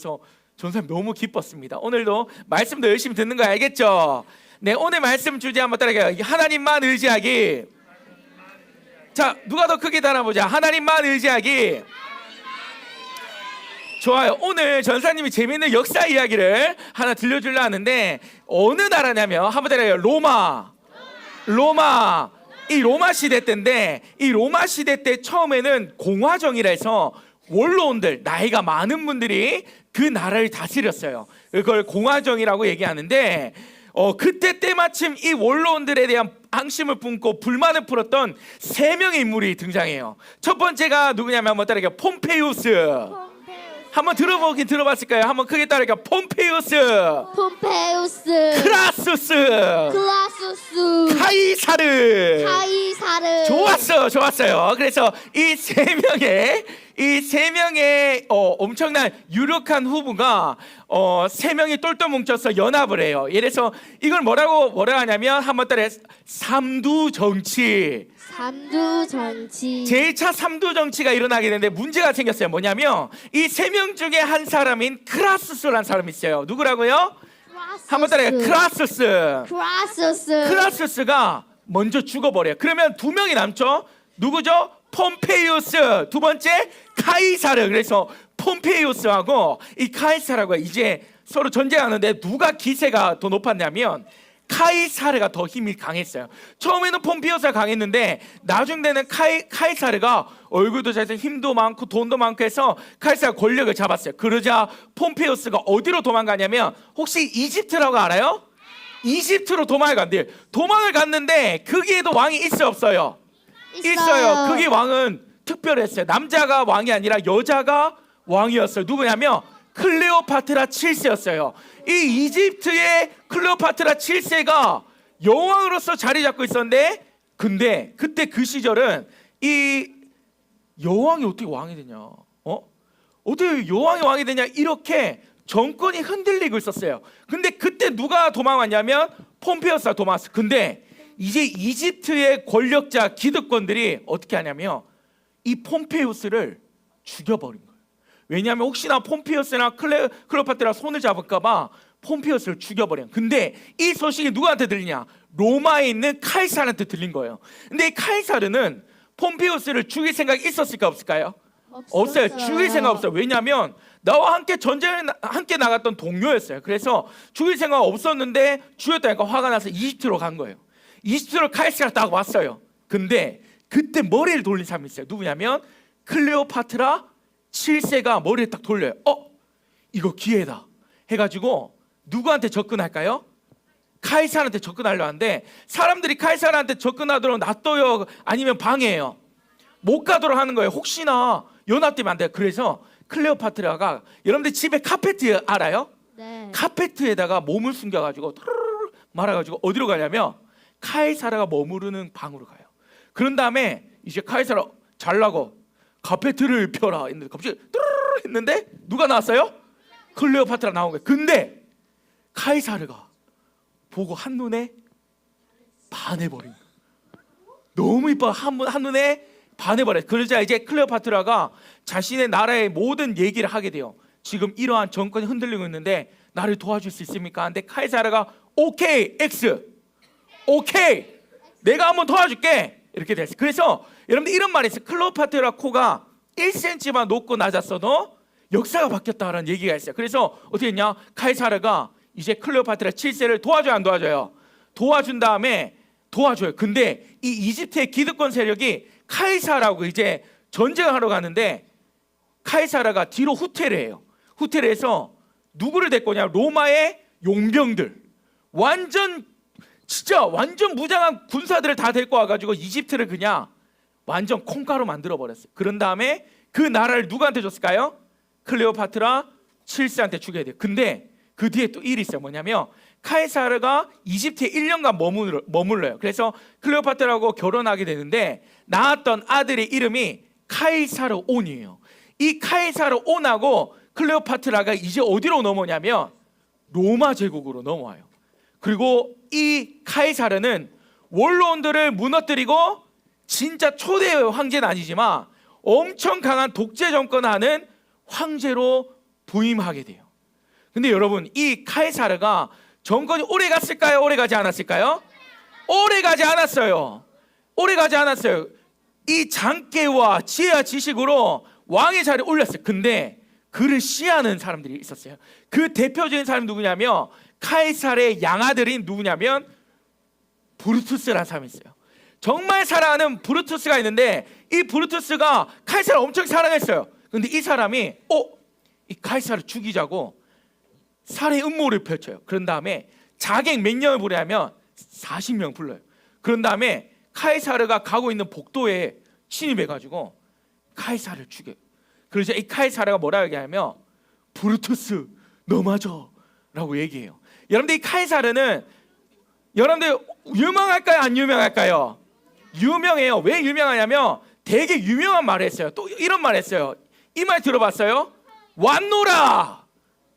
그래서 전사님 너무 기뻤습니다. 오늘도 말씀도 열심히 듣는 거 알겠죠? 네, 오늘 말씀 주제 한번 따라가요. 하나님만 의지하기. 자, 누가 더 크게 따라보자. 하나님만 의지하기. 좋아요. 오늘 전사님이 재미있는 역사 이야기를 하나 들려주려 하는데 어느 나라냐면 한번 따라가요. 로마. 이 로마 시대 때인데 이 로마 시대 때 처음에는 공화정이라 해서 원로원들, 나이가 많은 분들이 그 나라를 다스렸어요. 그걸 공화정이라고 얘기하는데 그때 때마침 이 원로원들에 대한 앙심을 품고 불만을 풀었던 세 명의 인물이 등장해요. 첫 번째가 누구냐면 한번 따라해요. 폼페이우스. 한번 들어봤을까요? 한번 크게 따라해요. 폼페이우스. 크라수스. 카이사르. 좋았어요. 그래서 이 세 명의 엄청난 유력한 후보가 세 명이 똘똘 뭉쳐서 연합을 해요. 이래서 이걸 뭐라고 하냐면 한번 따라해. 삼두정치. 제1차 삼두정치가 일어나게 되는데 문제가 생겼어요. 뭐냐면 이 세 명 중에 한 사람인 크라수스라는 사람이 있어요. 누구라고요? 한번 따라해요. 크라수스가 먼저 죽어버려요. 그러면 두 명이 남죠. 누구죠? 폼페이우스. 두 번째 카이사르. 그래서 폼페이우스하고 이 카이사르가 이제 서로 전쟁하는데 누가 기세가 더 높았냐면 카이사르가 더 힘이 강했어요. 처음에는 폼페이우스가 강했는데 나중 되는 카이사르가 얼굴도 잘생기고 힘도 많고 돈도 많고 해서 카이사르가 권력을 잡았어요. 그러자 폼페이우스가 어디로 도망가냐면 혹시 이집트라고 알아요? 이집트로 도망을 간대요. 도망을 갔는데 거기에도 왕이 있어요, 없어요? 있어요. 거기 왕은 특별했어요. 남자가 왕이 아니라 여자가 왕이었어요. 누구냐면 클레오파트라 7세였어요. 이 이집트의 클레오파트라 7세가 여왕으로서 자리 잡고 있었는데 근데 그때 그 시절은 이 여왕이 어떻게 왕이 되냐? 어떻게 여왕이 왕이 되냐? 이렇게 정권이 흔들리고 있었어요. 근데 그때 누가 도망왔냐면 폼페이우스가 도망왔어요. 근데 이제 이집트의 권력자 기득권들이 어떻게 하냐면 이 폼페이우스를 죽여버린 거예요. 왜냐하면 혹시나 폼페이우스나 클레오파트라 손을 잡을까봐 폼페이우스를 죽여버려요. 근데 이 소식이 누구한테 들리냐? 로마에 있는 카이사르한테 들린 거예요. 근데 이 카이사르는 폼페이우스를 죽일 생각이 있었을까 없을까요? 없어요. 죽일 생각 없어요. 왜냐하면 나와 함께 전쟁에 함께 나갔던 동료였어요. 그래서 죽일 생각 없었는데 죽였다니까 화가 나서 이집트로 간 거예요. 이집트로 카이사르가 딱 왔어요. 근데 그때 머리를 돌린 사람이 있어요. 누구냐면 클레오파트라 7세가 머리를 딱 돌려요. 이거 기회다 해가지고 누구한테 접근할까요? 카이사르한테 접근하려 하는데 사람들이 카이사르한테 접근하도록 놔둬요? 아니면 방해해요? 못 가도록 하는 거예요. 혹시나 연합되면 안 돼요. 그래서 클레오파트라가 여러분들 집에 카페트 알아요? 네. 카페트에다가 몸을 숨겨가지고 말아가지고 어디로 가냐면 카이사르가 머무르는 방으로 가요. 그런 다음에 이제 카이사르 잘라고 카페트를 펴라 했는데 갑자기 했는데 누가 나왔어요? 클레오파트라 나온 거예요. 근데 카이사르가 보고 한눈에 반해버린 거예요. 너무 이뻐. 한눈에 반해버려요. 그러자 이제 클레오파트라가 자신의 나라의 모든 얘기를 하게 돼요. 지금 이러한 정권이 흔들리고 있는데 나를 도와줄 수 있습니까? 근데 카이사르가 오케이 X 오케이 내가 한번 도와줄게 이렇게 됐어요. 그래서 여러분들 이런 말이 있어요. 클레오파트라 코가 1cm만 높고 낮았어도 역사가 바뀌었다라는 얘기가 있어요. 그래서 어떻게 했냐? 카이사르가 이제 클레오파트라 7세를 도와줘요, 안 도와줘요? 도와준 다음에 도와줘요. 근데 이 이집트의 기득권 세력이 카이사르하고 이제 전쟁을 하러 가는데 카이사르가 뒤로 후퇴를 해요. 후퇴를 해서 누구를 데리고 오냐? 로마의 용병들, 완전 무장한 군사들을 다 데리고 와가지고 이집트를 그냥 완전 콩가루 만들어 버렸어요. 그런 다음에 그 나라를 누구한테 줬을까요? 클레오파트라 7세한테 주게 돼요. 근데 그 뒤에 또 일이 있어요. 뭐냐면 카이사르가 이집트에 1년간 머물러요. 그래서 클레오파트라하고 결혼하게 되는데 낳았던 아들의 이름이 카이사르 온이에요. 이 카이사르 온하고 클레오파트라가 이제 어디로 넘어오냐면 로마 제국으로 넘어와요. 그리고 이 카이사르는 원로원들을 무너뜨리고 진짜 초대 황제는 아니지만 엄청 강한 독재 정권을 하는 황제로 부임하게 돼요. 근데 여러분, 이 카이사르가 정권이 오래 갔을까요? 오래 가지 않았을까요? 오래 가지 않았어요. 오래 가지 않았어요. 이 장깨와 지혜와 지식으로 왕의 자리에 올렸어요. 근데 그를 시하는 사람들이 있었어요. 그 대표적인 사람이 누구냐면 카이사르의 양아들인 누구냐면 브루투스라는 사람이 있어요. 정말 사랑하는 브루투스가 있는데 이 브루투스가 카이사르를 엄청 사랑했어요. 근데 이 사람이 이 카이사르를 죽이자고 살해 음모를 펼쳐요. 그런 다음에 자객 몇 명을 부르냐면 40명 불러요. 그런 다음에 카이사르가 가고 있는 복도에 침입해가지고 카이사르를 죽여요. 그래서 이 카이사르가 뭐라고 얘기하냐면 브루투스 너 맞아 라고 얘기해요. 여러분들, 이 카이사르는 여러분들 유명할까요? 안 유명할까요? 유명해요. 왜 유명하냐면 되게 유명한 말을 했어요. 또 이런 말 했어요. 이 말 들어봤어요? 왔노라,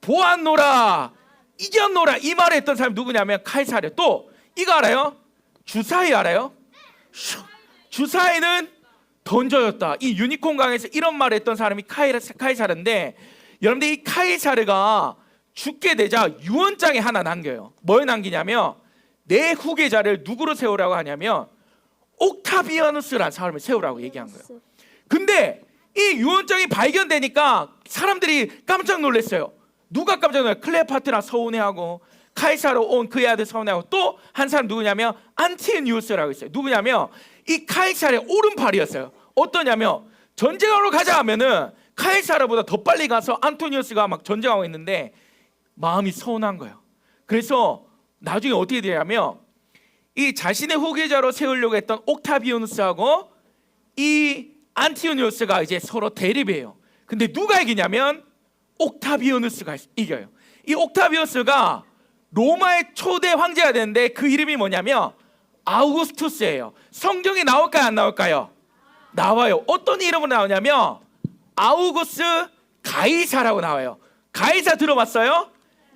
보았노라, 이겼노라. 이 말을 했던 사람이 누구냐면 카이사르. 또 이거 알아요? 주사위 알아요? 주사위는 던져졌다. 이 유니콘 강에서 이런 말을 했던 사람이 카이사르인데, 여러분들 이 카이사르가 죽게 되자 유언장에 하나 남겨요. 뭘 남기냐면 내 후계자를 누구로 세우라고 하냐면 옥타비아누스라는 사람을 세우라고 얘기한 거예요. 근데 이 유언장이 발견되니까 사람들이 깜짝 놀랐어요. 누가 깜짝 놀라요? 클레오파트라 서운해하고 카이사르 온 그의 아들 서운해하고 또 한 사람 누구냐면 안티니우스라고 있어요. 누구냐면 이 카이사르의 오른팔이었어요. 어떠냐면 전쟁하러 가자 하면은 카이사르보다 더 빨리 가서 안토니우스가 막 전쟁하고 있는데 마음이 서운한 거예요. 그래서 나중에 어떻게 되냐면 이 자신의 후계자로 세우려고 했던 옥타비아누스하고 이 안티오니우스가 이제 서로 대립해요. 근데 누가 이기냐면 옥타비아누스가 이겨요. 이 옥타비아누스가 로마의 초대 황제가 되는데 그 이름이 뭐냐면 아우구스투스예요. 성경에 나올까요? 안 나올까요? 나와요. 어떤 이름으로 나오냐면 아우구스 가이사라고 나와요. 가이사 들어봤어요?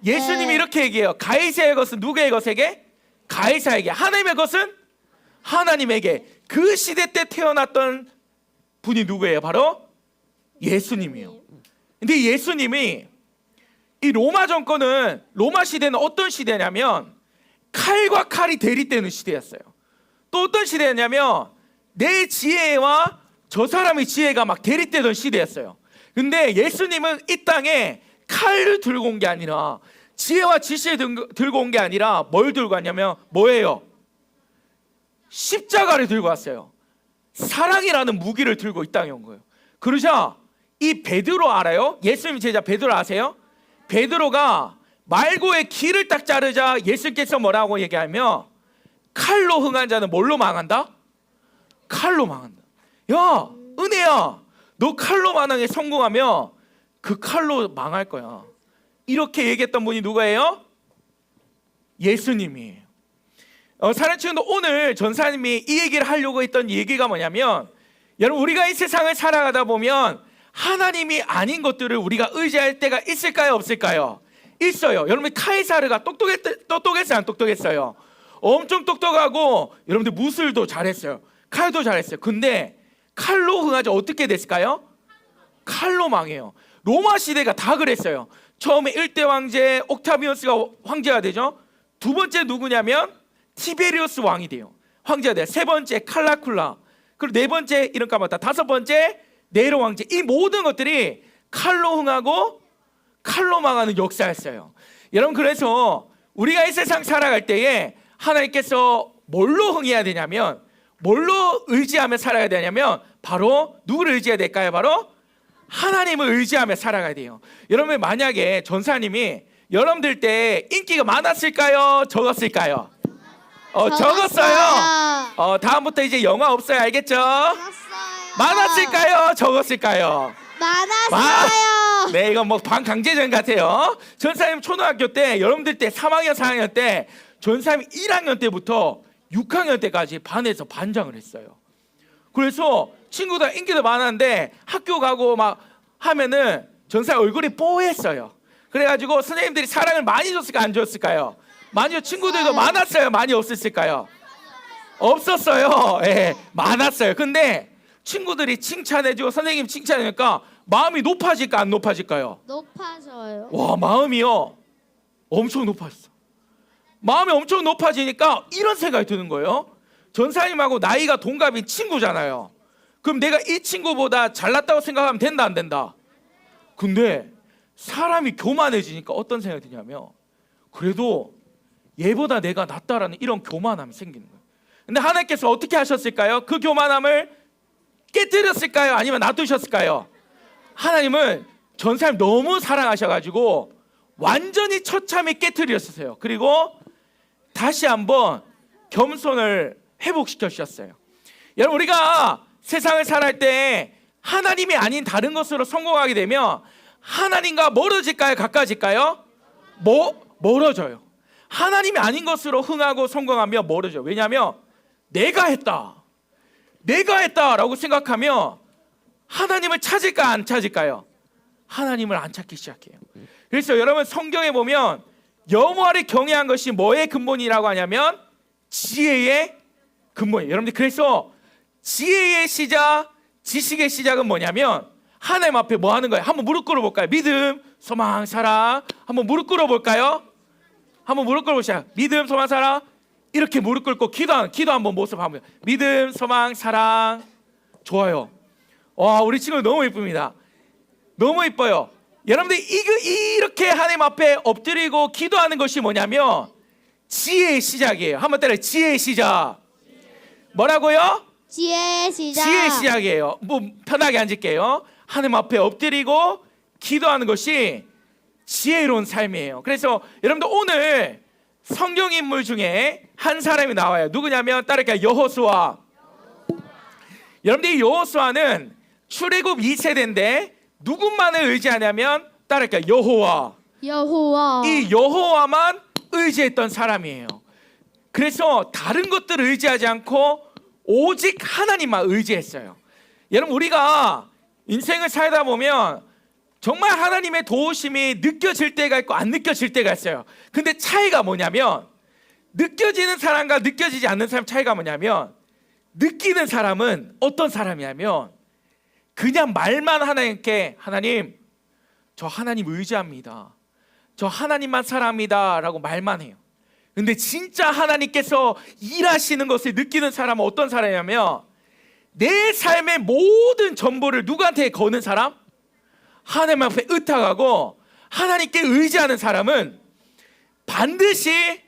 예수님이 이렇게 얘기해요. 가이사의 것은 누구의 것에게? 가이사에게. 하나님의 것은 하나님에게. 그 시대 때 태어났던 분이 누구예요? 바로 예수님이에요. 근데 예수님이 이 로마 정권은, 로마 시대는 어떤 시대냐면 칼과 칼이 대립되는 시대였어요. 또 어떤 시대였냐면 내 지혜와 저 사람의 지혜가 막 대립되던 시대였어요. 근데 예수님은 이 땅에 칼을 들고 온 게 아니라 지혜와 지식을 들고 온 게 아니라 뭘 들고 왔냐면 뭐예요? 십자가를 들고 왔어요. 사랑이라는 무기를 들고 이 땅에 온 거예요. 그러자 이 베드로 알아요? 예수님 제자 베드로 아세요? 베드로가 말고의 길을 딱 자르자 예수께서 뭐라고 얘기하면 칼로 흥한 자는 뭘로 망한다? 칼로 망한다. 야, 은혜야, 너 칼로 만왕에 성공하면 그 칼로 망할 거야. 이렇게 얘기했던 분이 누구예요? 예수님이에요. 사랑하는 친구들, 오늘 전사님이 이 얘기를 하려고 했던 얘기가 뭐냐면, 여러분, 우리가 이 세상을 살아가다 보면 하나님이 아닌 것들을 우리가 의지할 때가 있을까요? 없을까요? 있어요. 여러분, 카이사르가 똑똑했어요? 안 똑똑했어요? 엄청 똑똑하고 여러분들 무술도 잘했어요. 칼도 잘했어요. 근데 칼로 흥하자 어떻게 됐을까요? 칼로 망해요. 로마 시대가 다 그랬어요. 처음에 1대 황제 옥타비아누스가 황제가 되죠. 두 번째 누구냐면 티베리우스 왕이 돼요. 황제가 돼요. 세 번째 칼라쿨라. 그리고 네 번째 이름 까먹었다. 다섯 번째 네로 왕제. 이 모든 것들이 칼로 흥하고 칼로 망하는 역사였어요. 여러분, 그래서 우리가 이 세상 살아갈 때에 하나님께서 뭘로 흥해야 되냐면, 뭘로 의지하며 살아야 되냐면 바로 누구를 의지해야 될까요? 바로 하나님을 의지하며 살아가야 돼요. 여러분, 만약에 전사님이 여러분들 때 인기가 많았을까요? 적었을까요? 적었어요. 다음부터 이제 영화 없어요. 알겠죠? 많았을까요? 적었을까요? 많았어요. 네, 이건 뭐 반강제전 같아요. 전사님 초등학교 때, 여러분들 때 3학년 4학년 때, 전사님 1학년 때부터 6학년 때까지 반에서 반장을 했어요. 그래서 친구들 인기도 많았는데 학교 가고 막 하면은 전사님 얼굴이 뽀했어요. 그래가지고 선생님들이 사랑을 많이 줬을까 안 줬을까요? 많이. 친구들도 많았어요? 많이 없었을까요? 없었어요. 예, 많았어요. 근데 친구들이 칭찬해주고 선생님 칭찬하니까 마음이 높아질까 안 높아질까요? 높아져요. 와, 마음이요 엄청 높아졌어. 마음이 엄청 높아지니까 이런 생각이 드는 거예요. 전사님하고 나이가 동갑인 친구잖아요. 그럼 내가 이 친구보다 잘났다고 생각하면 된다 안 된다? 근데 사람이 교만해지니까 어떤 생각이 드냐면 그래도 얘보다 내가 낫다라는 이런 교만함이 생기는 거예요. 근데 하나님께서 어떻게 하셨을까요? 그 교만함을 깨뜨렸을까요? 아니면 놔두셨을까요? 하나님은 전사님 너무 사랑하셔가지고 완전히 처참히 깨뜨렸어요. 그리고 다시 한번 겸손을 회복시켜 주셨어요. 여러분, 우리가 세상을 살아갈 때 하나님이 아닌 다른 것으로 성공하게 되면 하나님과 멀어질까요? 가까워질까요? 멀어져요. 하나님이 아닌 것으로 흥하고 성공하면 멀어져요. 왜냐하면 내가 했다라고 생각하면 하나님을 찾을까 안 찾을까요? 하나님을 안 찾기 시작해요. 그래서 여러분, 성경에 보면 여호와를 경외한 것이 뭐의 근본이라고 하냐면 지혜의 근본이에요. 여러분들, 그래서 지혜의 시작, 지식의 시작은 뭐냐면 하나님 앞에 뭐 하는 거예요? 한번 무릎 꿇어볼까요? 믿음, 소망, 사랑. 한번 무릎 꿇어볼까요? 한번 무릎 꿇어보시죠. 믿음, 소망, 사랑. 이렇게 무릎 꿇고 기도 한번 모습 한번. 믿음, 소망, 사랑. 좋아요. 와, 우리 친구 너무 이쁩니다. 너무 이뻐요. 여러분들, 이렇게 하나님 앞에 엎드리고 기도하는 것이 뭐냐면 지혜의 시작이에요. 한번 따라해. 지혜의 시작. 뭐라고요? 지혜의 시작. 지혜의 시작이에요. 뭐 편하게 앉을게요. 하나님 앞에 엎드리고 기도하는 것이 지혜로운 삶이에요. 그래서 여러분들, 오늘 성경 인물 중에 한 사람이 나와요. 누구냐면 따를게요. 여호수아. 여러분들, 이 여호수아는 출애굽 2세대인데 누구만을 의지하냐면 따를게요. 여호와. 이 여호와만 의지했던 사람이에요. 그래서 다른 것들을 의지하지 않고 오직 하나님만 의지했어요. 여러분, 우리가 인생을 살다 보면 정말 하나님의 도우심이 느껴질 때가 있고 안 느껴질 때가 있어요. 근데 차이가 뭐냐면 느껴지는 사람과 느껴지지 않는 사람 차이가 뭐냐면 느끼는 사람은 어떤 사람이냐면 그냥 말만 하나님께 하나님, 저 하나님 의지합니다. 저 하나님만 사랑합니다 라고 말만 해요. 근데 진짜 하나님께서 일하시는 것을 느끼는 사람은 어떤 사람이냐면 내 삶의 모든 전부를 누구한테 거는 사람? 하나님 앞에 의탁하고 하나님께 의지하는 사람은 반드시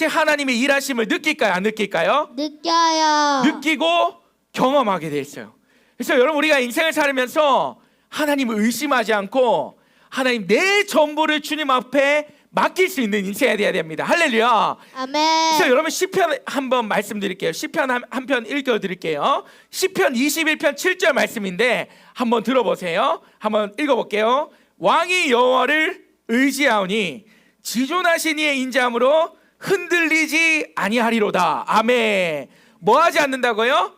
하나님의 일하심을 느낄까요? 안 느낄까요? 느껴요. 느끼고 경험하게 돼 있어요. 그래서 여러분, 우리가 인생을 살면서 하나님을 의심하지 않고 하나님 내 전부를 주님 앞에 맡길 수 있는 인생이 되어야 됩니다. 할렐루야. 아멘. 그래서 여러분, 시편 한번 말씀드릴게요. 시편 한 편 읽어드릴게요. 시편 21편 7절 말씀인데 한번 들어보세요. 한번 읽어볼게요. 왕이 여호와를 의지하오니 지존하신 이의 인자함으로 흔들리지 아니하리로다. 아멘. 뭐 하지 않는다고요?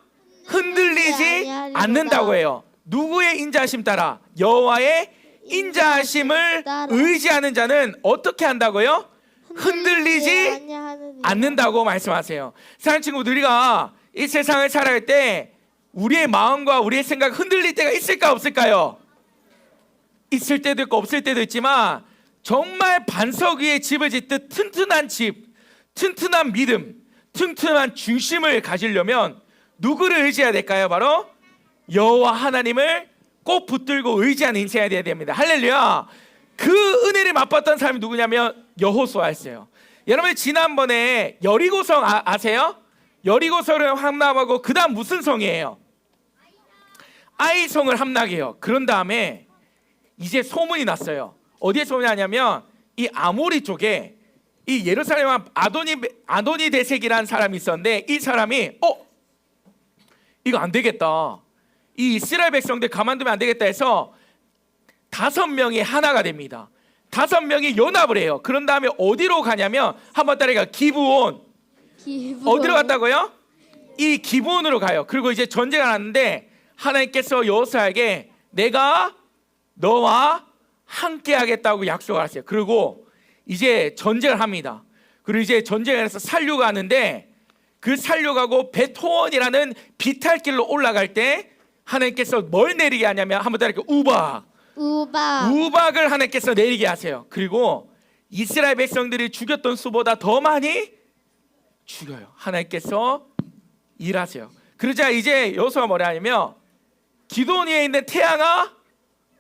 흔들리지 않는다고 해요. 누구의 인자하심 따라? 여호와의 인자하심을 의지하는 자는 어떻게 한다고요? 흔들리지 않는다고 말씀하세요. 사랑하는 친구들, 우리가 이 세상을 살아갈 때 우리의 마음과 우리의 생각 흔들릴 때가 있을까 없을까요? 있을 때도 있고 없을 때도 있지만 정말 반석 위에 집을 짓듯 튼튼한 집, 튼튼한 믿음, 튼튼한 중심을 가지려면 누구를 의지해야 될까요? 바로 여호와 하나님을 꼭 붙들고 의지하는 인생이 되어야 됩니다. 할렐루야. 그 은혜를 맛봤던 사람이 누구냐면 여호수아였어요. 여러분, 지난번에 여리고성 아세요? 여리고성을 함락하고 그 다음 무슨 성이에요? 아이성을 함락해요. 그런 다음에 이제 소문이 났어요. 어디에 소문이 나냐면 이 아모리 쪽에 이 예루살렘 아도니 대색이라는 사람이 있었는데 이 사람이 이거 안 되겠다. 이 이스라엘 백성들 가만두면 안 되겠다 해서 5명이 하나가 됩니다. 5명이 연합을 해요. 그런 다음에 어디로 가냐면 한번 따라가 기브온. 어디로 갔다고요? 이 기브온으로 가요. 그리고 이제 전쟁을 하는데 하나님께서 여호수아에게 내가 너와 함께 하겠다고 약속을 하세요. 그리고 이제 전쟁을 합니다. 그리고 이제 전쟁을 해서 살려고 하는데 그 살려가고 베토원이라는 비탈길로 올라갈 때 하나님께서 뭘 내리게 하냐면 한번 따라할게요. 우박. 우박을 하나님께서 내리게 하세요. 그리고 이스라엘 백성들이 죽였던 수보다 더 많이 죽여요. 하나님께서 일하세요. 그러자 이제 여호수아가 뭐라 하냐면 기도원 위에 있는 태양아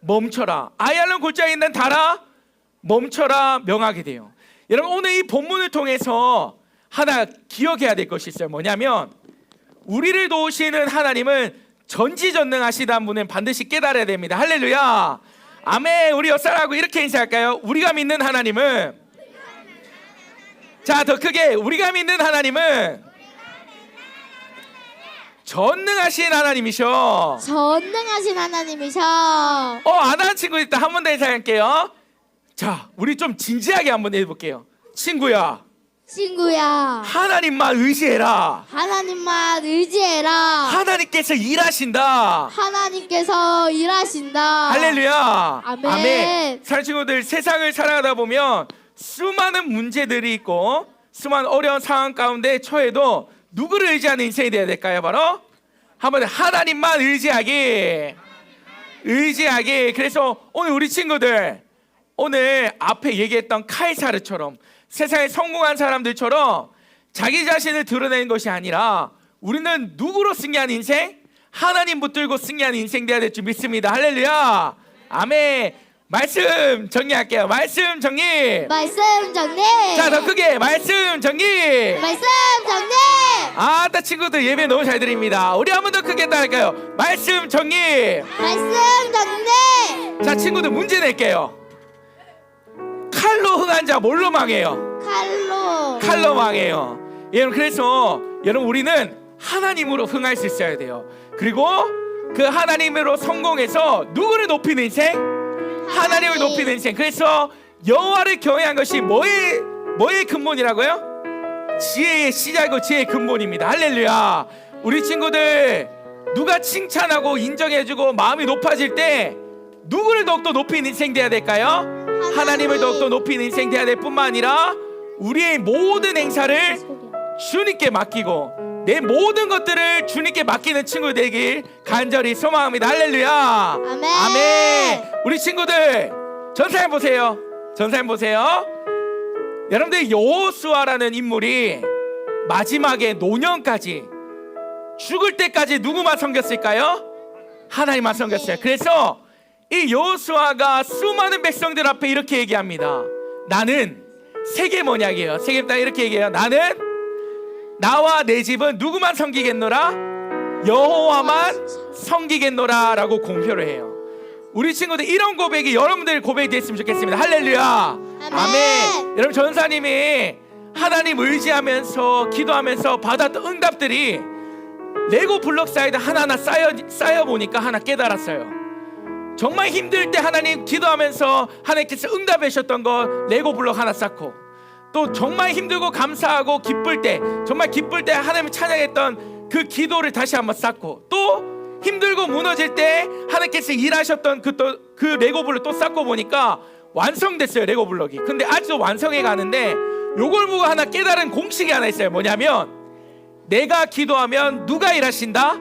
멈춰라, 아얄론 골짜기에 있는 달아 멈춰라 명하게 돼요. 여러분, 오늘 이 본문을 통해서 하나 기억해야 될 것이 있어요. 뭐냐면 우리를 도우시는 하나님은 전지전능하시다는 분은 반드시 깨달아야 됩니다. 할렐루야, 아멘. 우리 옆사람하고 이렇게 인사할까요? 우리가 믿는 하나님은, 자, 더 크게, 우리가 믿는 하나님은 전능하신 하나님이셔. 전능하신 하나님이셔. 안 하는 친구 있다. 한 번 더 인사할게요. 자, 우리 좀 진지하게 한번 해볼게요. 친구야, 친구야, 하나님만 의지해라. 하나님만 의지해라. 하나님께서 일하신다. 하나님께서 일하신다. 할렐루야, 아멘. 사랑 친구들, 세상을 살아가다 보면 수많은 문제들이 있고 수많은 어려운 상황 가운데 처해도 누구를 의지하는 인생이 되어야 될까요? 바로 한번 하나님만 의지하기. 그래서 오늘 우리 친구들, 오늘 앞에 얘기했던 카이사르처럼 세상에 성공한 사람들처럼 자기 자신을 드러내는 것이 아니라 우리는 누구로 승리한 인생? 하나님 붙들고 승리한 인생 되어야 될 줄 믿습니다. 할렐루야, 아멘. 말씀 정리할게요. 말씀 정리. 말씀 정리. 자, 더 크게 말씀 정리. 말씀 정리. 아따, 친구들 예배 너무 잘 드립니다. 우리 한 번 더 크게 따라할까요? 말씀 정리. 말씀 정리. 자, 친구들 문제 낼게요. 칼로 흥한 자 뭘로 망해요? 칼로 망해요. 여러분, 그래서 여러분, 우리는 하나님으로 흥할 수 있어야 돼요. 그리고 그 하나님으로 성공해서 누구를 높이는 인생? 하나님을 높이는 인생. 그래서 여호와를 경외한 것이 뭐의 근본이라고요? 지혜의 시작이고 지혜의 근본입니다. 할렐루야. 우리 친구들, 누가 칭찬하고 인정해주고 마음이 높아질 때 누구를 더욱더 높이는 인생 돼야 될까요? 하나님을 더욱더 높이는 인생 돼야 될 뿐만 아니라 우리의 모든 행사를 주님께 맡기고 내 모든 것들을 주님께 맡기는 친구 되길 간절히 소망합니다. 할렐루야, 아멘. 우리 친구들, 전사님 보세요. 여러분들, 여호수아라는 인물이 마지막에 노년까지, 죽을 때까지 누구만 섬겼을까요? 하나님만 섬겼어요. 그래서 이 여호수아가 수많은 백성들 앞에 이렇게 얘기합니다. 나는 세계 뭐냐기에요. 세계 딱 이렇게 얘기해요. 나는 나와 내 집은 누구만 섬기겠노라? 여호와만 섬기겠노라 라고 공표를 해요. 우리 친구들, 이런 고백이 여러분들 고백이 됐으면 좋겠습니다. 할렐루야, 아멘. 여러분, 전사님이 하나님 의지하면서 기도하면서 받았던 응답들이 레고 블록 사이드 하나하나 쌓여 보니까 하나 깨달았어요. 정말 힘들 때 하나님 기도하면서 하나님께서 응답해 주셨던 거 레고 블록 하나 쌓고, 또 정말 힘들고 감사하고 기쁠 때, 정말 기쁠 때 하나님을 찬양했던 그 기도를 다시 한번 쌓고, 또 힘들고 무너질 때 하나님께서 일하셨던 그 레고 블록 또 쌓고 보니까 완성됐어요. 레고 블록이. 근데 아직도 완성해 가는데 요걸 보고 하나 깨달은 공식이 하나 있어요. 뭐냐면 내가 기도하면 누가 일하신다?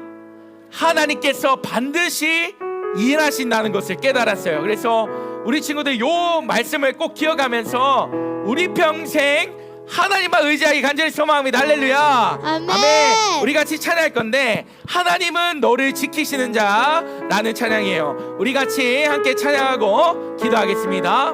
하나님께서 반드시 일하신다는 것을 깨달았어요. 그래서 우리 친구들 요 말씀을 꼭 기억하면서 우리 평생 하나님만 의지하기 간절히 소망합니다. 할렐루야, 아멘. 우리 같이 찬양할 건데, 하나님은 너를 지키시는 자 라는 찬양이에요. 우리 같이 함께 찬양하고 기도하겠습니다.